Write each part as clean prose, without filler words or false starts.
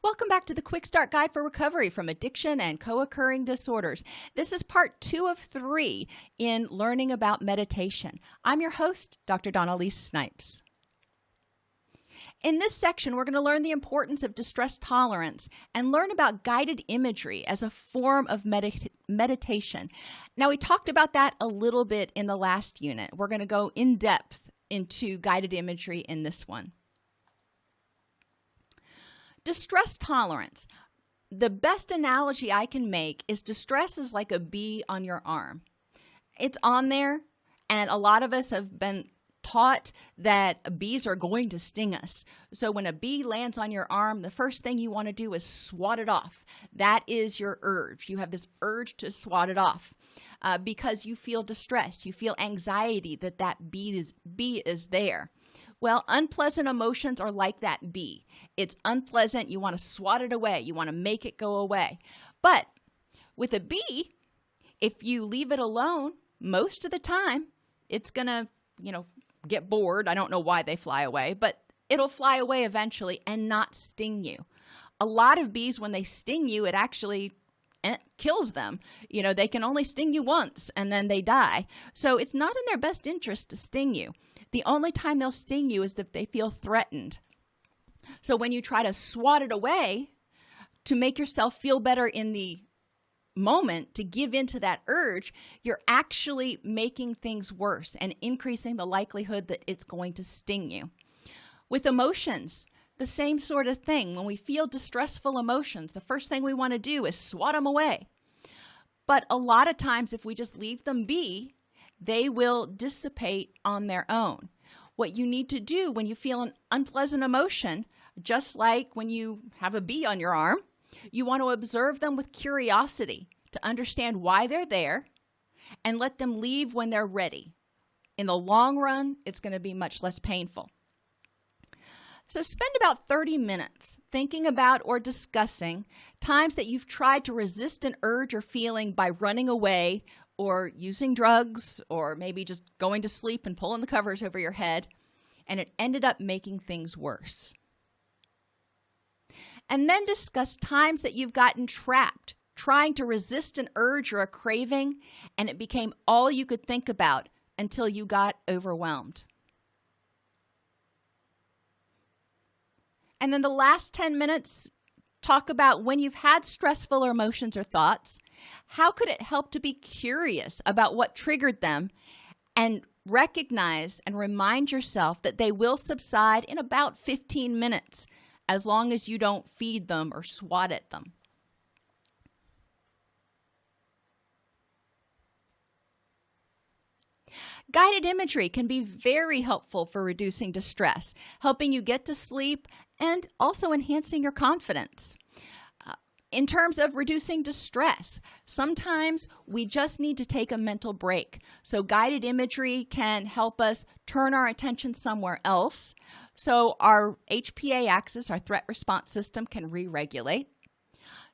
Welcome back to the Quickstart Guide for Recovery from Addiction and Co-Occurring Disorders. This is part 2 of 3 in learning about meditation. I'm your host, Dr. Dawn-Elise Snipes. In this section, we're going to learn the importance of distress tolerance and learn about guided imagery as a form of meditation. Now, we talked about that a little bit in the last unit. We're going to go in depth into guided imagery in this one. Distress tolerance. The best analogy I can make is distress is like a bee on your arm. It's on there, and a lot of us have been taught that bees are going to sting us. So when a bee lands on your arm, the first thing you want to do is swat it off. That is your urge. You have this urge to swat it off because you feel distressed. You feel anxiety that bee is there. Well, unpleasant emotions are like that bee. It's unpleasant. You want to swat it away. You want to make it go away. But with a bee, if you leave it alone, most of the time, it's going to, get bored. I don't know why they fly away, but it'll fly away eventually and not sting you. A lot of bees, when they sting you, it actually kills them. They can only sting you once and then they die. So it's not in their best interest to sting you. The only time they'll sting you is if they feel threatened. So when you try to swat it away to make yourself feel better in the moment, to give in to that urge, you're actually making things worse and increasing the likelihood that it's going to sting you. With emotions, the same sort of thing. When we feel distressful emotions, the first thing we want to do is swat them away. But a lot of times, if we just leave them be, they will dissipate on their own. What you need to do when you feel an unpleasant emotion, just like when you have a bee on your arm, you want to observe them with curiosity to understand why they're there and let them leave when they're ready. In the long run, it's going to be much less painful. So spend about 30 minutes thinking about or discussing times that you've tried to resist an urge or feeling by running away or using drugs or maybe just going to sleep and pulling the covers over your head, and it ended up making things worse. And then discuss times that you've gotten trapped, trying to resist an urge or a craving, and it became all you could think about until you got overwhelmed. And then the last 10 minutes, talk about when you've had stressful emotions or thoughts, how could it help to be curious about what triggered them and recognize and remind yourself that they will subside in about 15 minutes, as long as you don't feed them or swat at them. Guided imagery can be very helpful for reducing distress, helping you get to sleep and also enhancing your confidence. In terms of reducing distress, sometimes we just need to take a mental break. So guided imagery can help us turn our attention somewhere else. So our HPA axis, our threat response system, can re-regulate.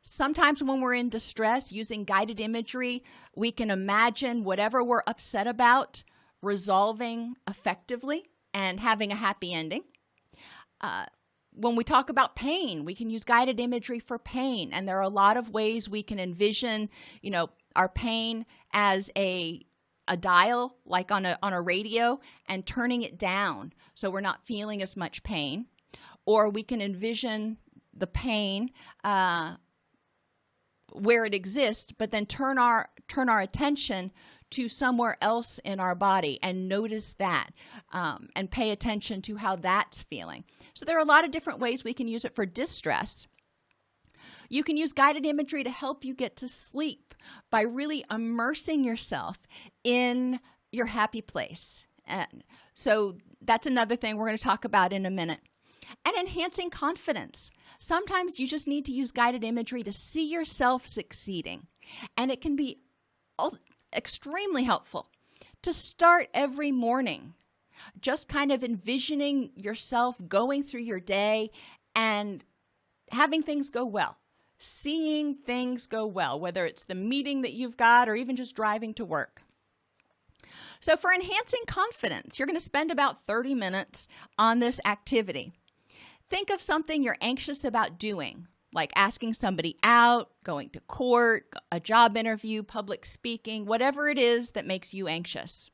Sometimes when we're in distress, using guided imagery, we can imagine whatever we're upset about resolving effectively and having a happy ending. When we talk about pain, we can use guided imagery for pain. And there are a lot of ways we can envision, our pain as a dial, like on a radio, and turning it down so we're not feeling as much pain. Or we can envision the pain where it exists, but then turn our attention to somewhere else in our body and notice that and pay attention to how that's feeling. So there are a lot of different ways we can use it for distress. You can use guided imagery to help you get to sleep by really immersing yourself in your happy place. And so that's another thing we're going to talk about in a minute. And enhancing confidence. Sometimes you just need to use guided imagery to see yourself succeeding. And it can be extremely helpful to start every morning, just kind of envisioning yourself going through your day and having things go well, seeing things go well, whether it's the meeting that you've got or even just driving to work. So for enhancing confidence, you're going to spend about 30 minutes on this activity. Think of something you're anxious about doing like asking somebody out, going to court, a job interview, public speaking, whatever it is that makes you anxious.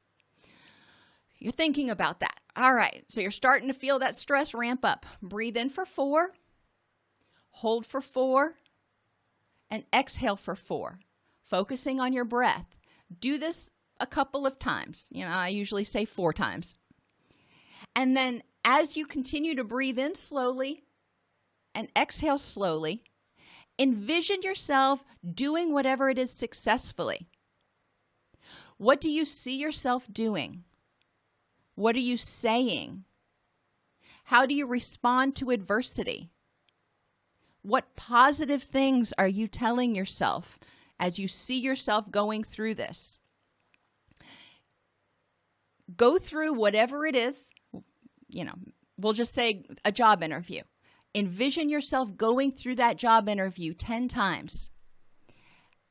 You're thinking about that. All right, so you're starting to feel that stress ramp up. Breathe in for 4, hold for 4, and exhale for 4, focusing on your breath. Do this a couple of times. I usually say 4 times. And then as you continue to breathe in slowly and exhale slowly, envision yourself doing whatever it is successfully. What do you see yourself doing? What are you saying? How do you respond to adversity? What positive things are you telling yourself as you see yourself going through this? Go through whatever it is, we'll just say a job interview. Envision yourself going through that job interview 10 times.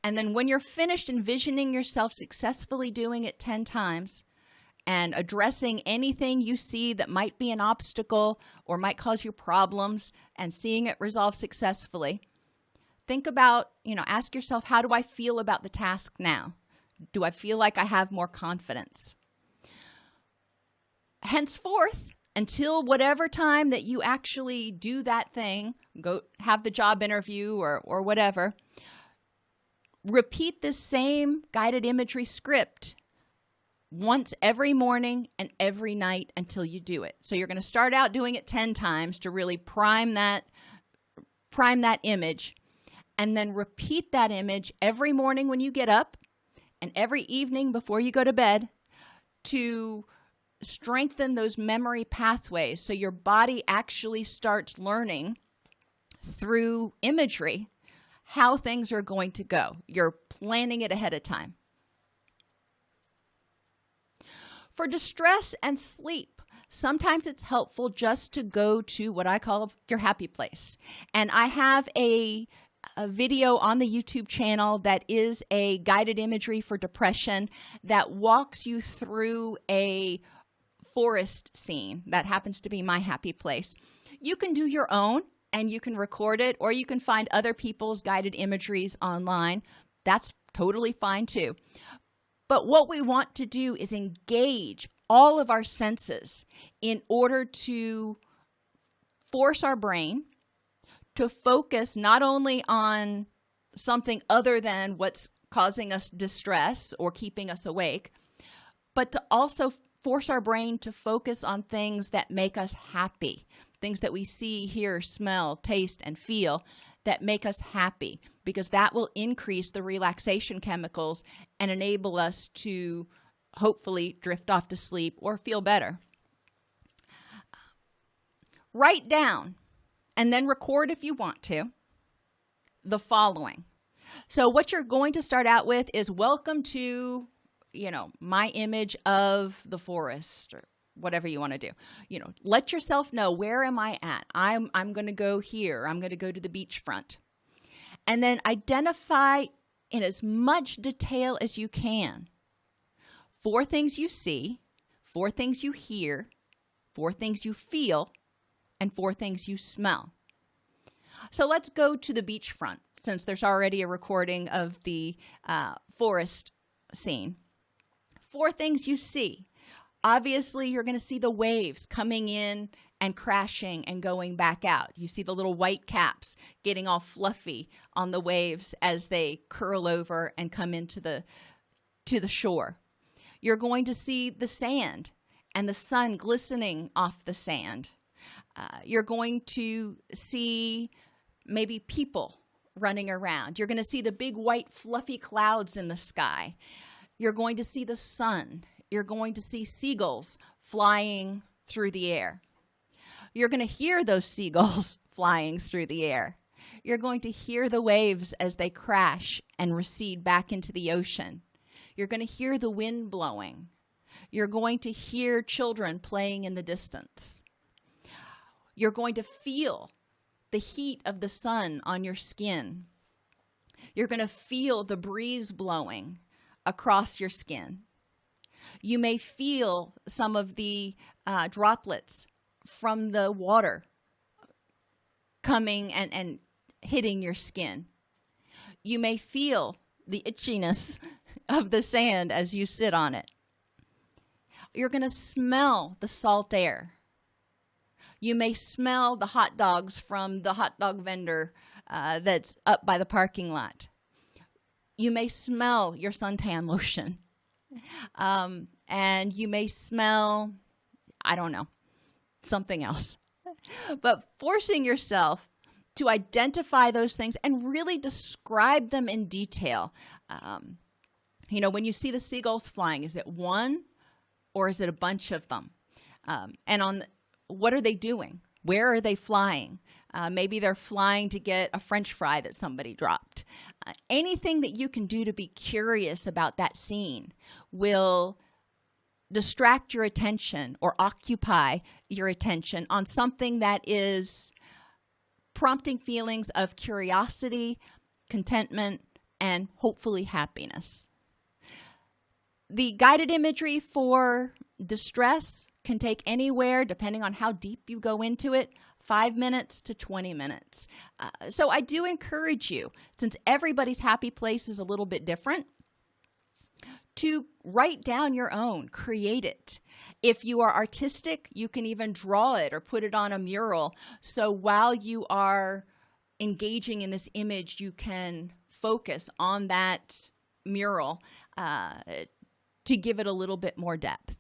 And then when you're finished envisioning yourself successfully doing it 10 times, and addressing anything you see that might be an obstacle or might cause you problems and seeing it resolved successfully, think about, ask yourself, how do I feel about the task now? Do I feel like I have more confidence? Henceforth, until whatever time that you actually do that thing, go have the job interview or whatever, repeat this same guided imagery script once every morning and every night until you do it. So you're going to start out doing it 10 times to really prime that image, and then repeat that image every morning when you get up and every evening before you go to bed to strengthen those memory pathways so your body actually starts learning through imagery how things are going to go. You're planning it ahead of time. For distress and sleep, sometimes it's helpful just to go to what I call your happy place. And I have a video on the YouTube channel that is a guided imagery for depression that walks you through a forest scene. That happens to be my happy place. You can do your own and you can record it, or you can find other people's guided imageries online. That's totally fine too. But what we want to do is engage all of our senses in order to force our brain to focus not only on something other than what's causing us distress or keeping us awake, but to also force our brain to focus on things that make us happy, things that we see, hear, smell, taste, and feel that make us happy, because that will increase the relaxation chemicals and enable us to hopefully drift off to sleep or feel better. Write down, and then record if you want to, the following. So what you're going to start out with is welcome to, my image of the forest, or whatever you want to do. Let yourself know, where am I at? I'm going to go here. I'm going to go to the beachfront. And then identify in as much detail as you can 4 things you see, 4 things you hear, 4 things you feel, and 4 things you smell. So let's go to the beachfront, since there's already a recording of the forest scene. 4 things you see. Obviously, you're going to see the waves coming in and crashing and going back out. You see the little white caps getting all fluffy on the waves as they curl over and come into the shore. You're going to see the sand and the sun glistening off the sand. You're going to see maybe people running around. You're going to see the big white fluffy clouds in the sky. You're going to see the sun. You're going to see seagulls flying through the air. You're going to hear those seagulls flying through the air. You're going to hear the waves as they crash and recede back into the ocean. You're going to hear the wind blowing. You're going to hear children playing in the distance. You're going to feel the heat of the sun on your skin. You're going to feel the breeze blowing across your skin. You may feel some of the droplets from the water coming and hitting your skin. You may feel the itchiness of the sand as you sit on it. You're going to smell the salt air. You may smell the hot dogs from the hot dog vendor that's up by the parking lot. You may smell your suntan lotion. And you may smell, I don't know, something else. But forcing yourself to identify those things and really describe them in detail. When you see the seagulls flying, is it one or is it a bunch of them? What are they doing? Where are they flying? Maybe they're flying to get a French fry that somebody dropped. Anything that you can do to be curious about that scene will distract your attention or occupy your attention on something that is prompting feelings of curiosity, contentment, and hopefully happiness. The guided imagery for distress can take anywhere, depending on how deep you go into it, 5 minutes to 20 minutes. So I do encourage you, since everybody's happy place is a little bit different, to write down your own, create it. If you are artistic, you can even draw it or put it on a mural. So while you are engaging in this image, you can focus on that mural to give it a little bit more depth.